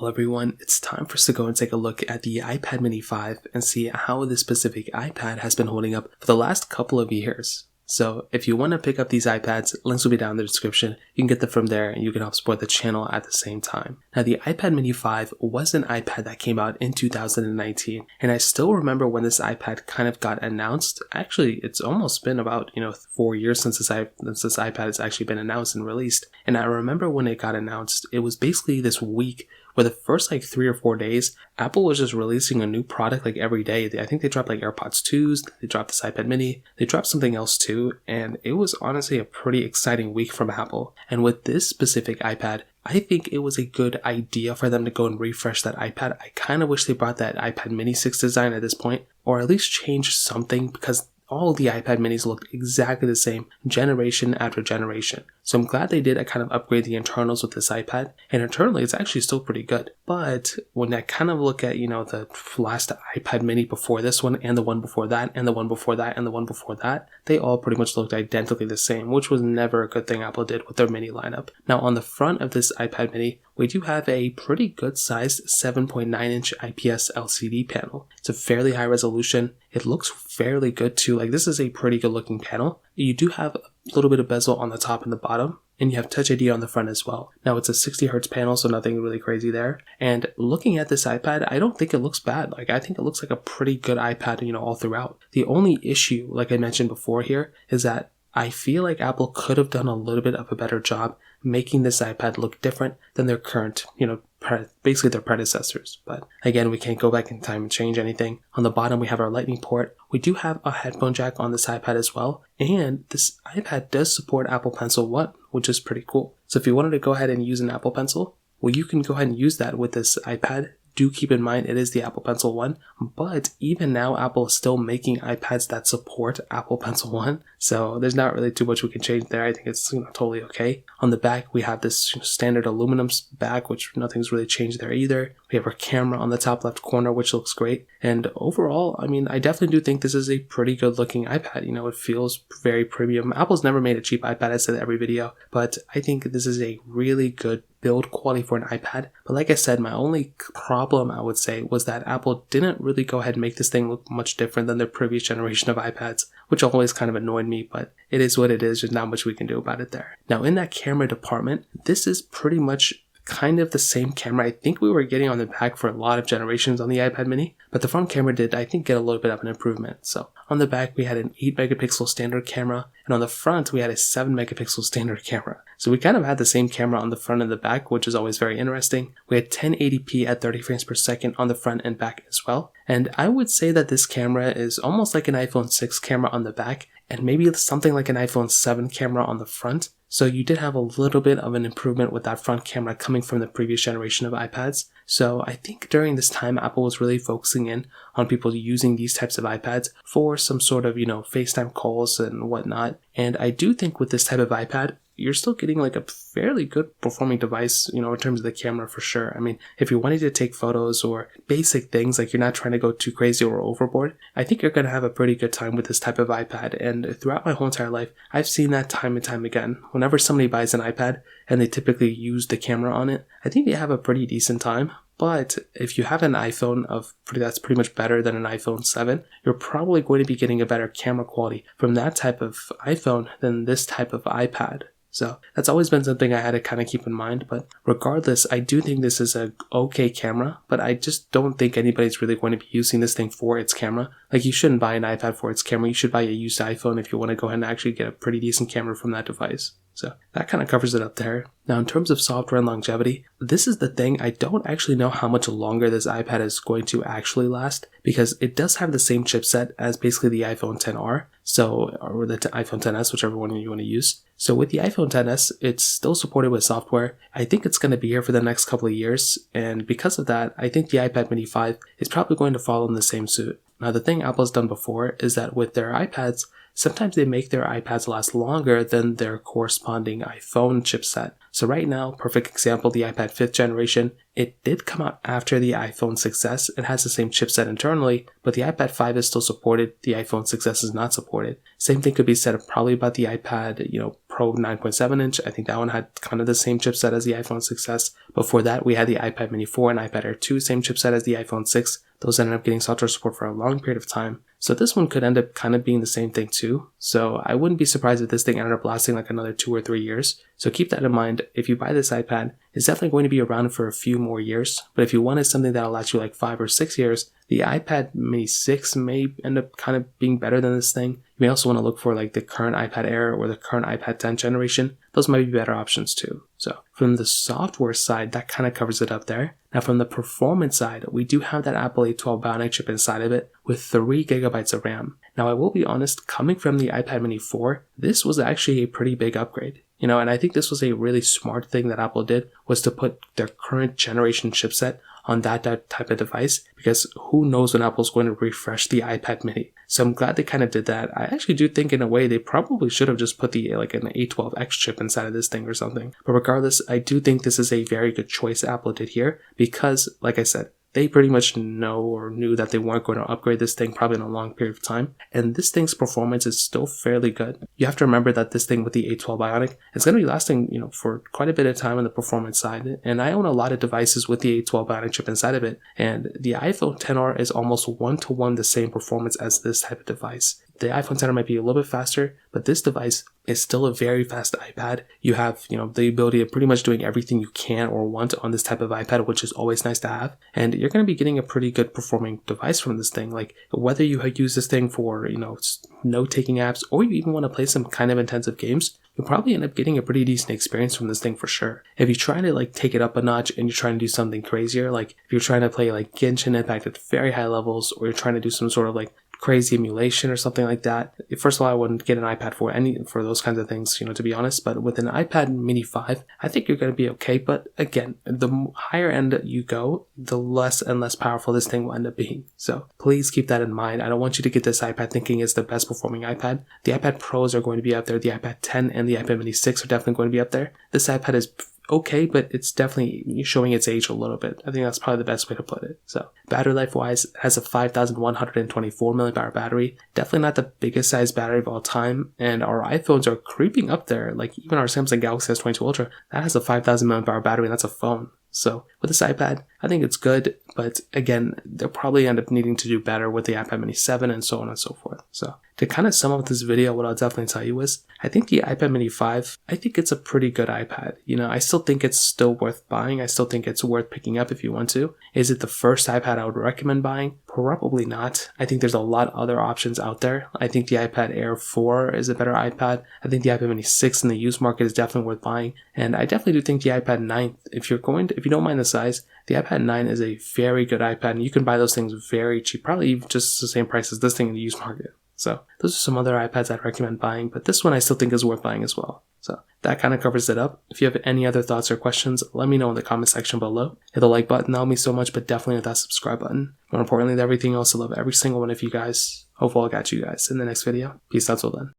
Well, everyone, it's time for us to go and take a look at the iPad mini 5 and see how this specific iPad has been holding up for the last couple of years. So if you want to pick up these iPads, links will be down in the description. You can get them from there and you can help support the channel at the same time. Now, the iPad mini 5 was an iPad that came out in 2019, and I still remember when this iPad kind of got announced. Actually, it's almost been about 4 years since this iPad has actually been announced and released. And I remember when it got announced, it was basically this week where the first 3 or 4 days, Apple was just releasing a new product every day. I think they dropped AirPods 2s, they dropped this iPad mini, they dropped something else too, and it was honestly a pretty exciting week from Apple. And with this specific iPad, I think it was a good idea for them to go and refresh that iPad. I kind of wish they brought that iPad mini 6 design at this point, or at least change something, because all the iPad minis looked exactly the same generation after generation. So I'm glad they did kind of upgrade the internals with this iPad, and internally it's actually still pretty good. But when I kind of look at, the last iPad mini before this one, and the one before that, and the one before that, and the one before that, they all pretty much looked identically the same, which was never a good thing Apple did with their mini lineup. Now on the front of this iPad mini, we do have a pretty good sized 7.9-inch IPS LCD panel. It's a fairly high resolution. It looks fairly good too. This is a pretty good looking panel. You do have a little bit of bezel on the top and the bottom, and you have Touch ID on the front as well. Now it's a 60 Hz panel, so nothing really crazy there. And looking at this iPad, I don't think it looks bad. I think it looks like a pretty good iPad, all throughout. The only issue, like I mentioned before here, is that I feel like Apple could have done a little bit of a better job making this iPad look different than their current, basically their predecessors. But again, we can't go back in time and change anything. On the bottom, we have our Lightning port. We do have a headphone jack on this iPad as well. And this iPad does support Apple Pencil 1, which is pretty cool. So if you wanted to go ahead and use an Apple Pencil, well, you can go ahead and use that with this iPad. Do keep in mind it is the Apple Pencil 1, but even now Apple is still making iPads that support Apple Pencil 1, so there's not really too much we can change there. I think it's totally okay. On the back, we have this standard aluminum back, which nothing's really changed there either. We have our camera on the top left corner, which looks great. And overall, I definitely do think this is a pretty good looking iPad. It feels very premium. Apple's never made a cheap iPad, I said every video, but I think this is a really good build quality for an iPad. But like I said, my only problem I would say was that Apple didn't really go ahead and make this thing look much different than their previous generation of iPads, which always kind of annoyed me, but it is what it is. There's not much we can do about it there. Now in that camera department, this is pretty much kind of the same camera I think we were getting on the back for a lot of generations on the iPad mini, but the front camera did, I think, get a little bit of an improvement. So on the back, we had an 8 megapixel standard camera, and on the front, we had a 7 megapixel standard camera. So we kind of had the same camera on the front and the back, which is always very interesting. We had 1080p at 30 frames per second on the front and back as well. And I would say that this camera is almost like an iPhone 6 camera on the back, and maybe something like an iPhone 7 camera on the front. So you did have a little bit of an improvement with that front camera coming from the previous generation of iPads. So I think during this time, Apple was really focusing in on people using these types of iPads for some sort of, FaceTime calls and whatnot. And I do think with this type of iPad, you're still getting a fairly good performing device, in terms of the camera for sure. If you're wanting to take photos or basic things, you're not trying to go too crazy or overboard, I think you're going to have a pretty good time with this type of iPad. And throughout my whole entire life, I've seen that time and time again. Whenever somebody buys an iPad and they typically use the camera on it, I think they have a pretty decent time. But if you have an iPhone that's pretty much better than an iPhone 7, you're probably going to be getting a better camera quality from that type of iPhone than this type of iPad. So that's always been something I had to kind of keep in mind. But regardless, I do think this is a okay camera, but I just don't think anybody's really going to be using this thing for its camera. You shouldn't buy an iPad for its camera. You should buy a used iPhone if you want to go ahead and actually get a pretty decent camera from that device. So that kind of covers it up there. Now in terms of software and longevity, this is the thing. I don't actually know how much longer this iPad is going to actually last, because it does have the same chipset as basically the iPhone XR, or the iPhone XS, whichever one you want to use. So with the iPhone XS, it's still supported with software. I think it's going to be here for the next couple of years, and because of that, I think the iPad mini 5 is probably going to follow in the same suit. Now the thing Apple's done before is that with their iPads, sometimes they make their iPads last longer than their corresponding iPhone chipset. So right now, perfect example, the iPad 5th generation, it did come out after the iPhone 6s. It has the same chipset internally, but the iPad 5 is still supported. The iPhone 6s is not supported. Same thing could be said probably about the iPad, Pro 9.7 inch. I think that one had kind of the same chipset as the iPhone 6s. Before that, we had the iPad mini 4 and iPad Air 2, same chipset as the iPhone 6. Those ended up getting software support for a long period of time. So this one could end up kind of being the same thing too. So I wouldn't be surprised if this thing ended up lasting like another 2 or 3 years. So keep that in mind. If you buy this iPad, it's definitely going to be around for a few more years. But if you wanted something that'll last you like 5 or 6 years, the iPad mini 6 may end up kind of being better than this thing. You may also want to look for like the current iPad Air or the current iPad 10 generation. Those might be better options too. So from the software side, that kind of covers it up there. Now from the performance side, we do have that Apple A12 Bionic chip inside of it with 3 gigabytes of RAM. Now I will be honest, coming from the iPad mini 4, this was actually a pretty big upgrade. And I think this was a really smart thing that Apple did, was to put their current generation chipset on that type of device, because who knows when Apple's going to refresh the iPad mini. So I'm glad they kind of did that. I actually do think in a way they probably should have just put the like an A12X chip inside of this thing or something. But regardless, I do think this is a very good choice Apple did here, because like I said, they pretty much know or knew that they weren't going to upgrade this thing probably in a long period of time. And this thing's performance is still fairly good. You have to remember that this thing with the A12 Bionic is going to be lasting, for quite a bit of time on the performance side. And I own a lot of devices with the A12 Bionic chip inside of it. And the iPhone XR is almost 1-to-1 the same performance as this type of device. The iPhone XR might be a little bit faster, but this device is still a very fast iPad. You have, the ability of pretty much doing everything you can or want on this type of iPad, which is always nice to have. And you're going to be getting a pretty good performing device from this thing. Like whether you use this thing for, note-taking apps, or you even want to play some kind of intensive games, you'll probably end up getting a pretty decent experience from this thing for sure. If you try to take it up a notch and you're trying to do something crazier, like if you're trying to play Genshin Impact at very high levels, or you're trying to do some sort of crazy emulation or something like that. First of all, I wouldn't get an iPad for those kinds of things, to be honest. But with an iPad mini 5, I think you're going to be okay. But again, the higher end you go, the less and less powerful this thing will end up being. So please keep that in mind. I don't want you to get this iPad thinking it's the best performing iPad. The iPad Pros are going to be up there. The iPad 10 and the iPad mini 6 are definitely going to be up there. This iPad is okay, but it's definitely showing its age a little bit. I think that's probably the best way to put it. So battery life wise, it has a 5124 milliamp battery. Definitely not the biggest size battery of all time. And our iPhones are creeping up there. Even our Samsung Galaxy S22 Ultra, that has a 5000 milliamp battery, and that's a phone. So with this iPad, I think it's good, but again, they'll probably end up needing to do better with the iPad mini 7 and so on and so forth. So to kind of sum up this video, what I'll definitely tell you is, I think the iPad mini 5, I think it's a pretty good iPad. I still think it's still worth buying. I still think it's worth picking up if you want to. Is it the first iPad I would recommend buying? Probably not. I think there's a lot of other options out there. I think the iPad Air 4 is a better iPad. I think the iPad mini 6 in the used market is definitely worth buying. And I definitely do think the iPad 9, if you don't mind the size, the iPad 9 is a very good iPad, and you can buy those things very cheap, probably just the same price as this thing in the used market. So those are some other iPads I'd recommend buying, but this one I still think is worth buying as well. So that kind of covers it up. If you have any other thoughts or questions, let me know in the comment section below. Hit the like button, that'll mean so much, but definitely hit that subscribe button. More importantly than everything else, I love every single one of you guys. Hopefully I'll catch you guys in the next video. Peace out till then.